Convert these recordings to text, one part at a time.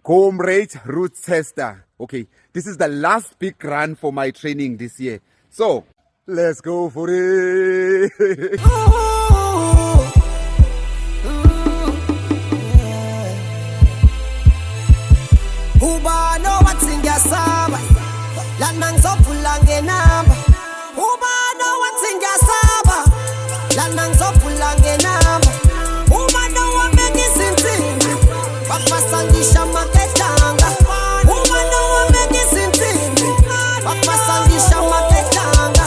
Comrade Root Tester. Okay, this is the last big run for my training this year. So, let's go for it. Uba no watsinga saba lana ngizopula ngenamba. Uba no watsinga saba lana ngizopula ngenamba. Uma no wameki sintingi bafasangisha maketanga. Uma no wameki sintingi bafasangisha maketanga.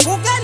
Forget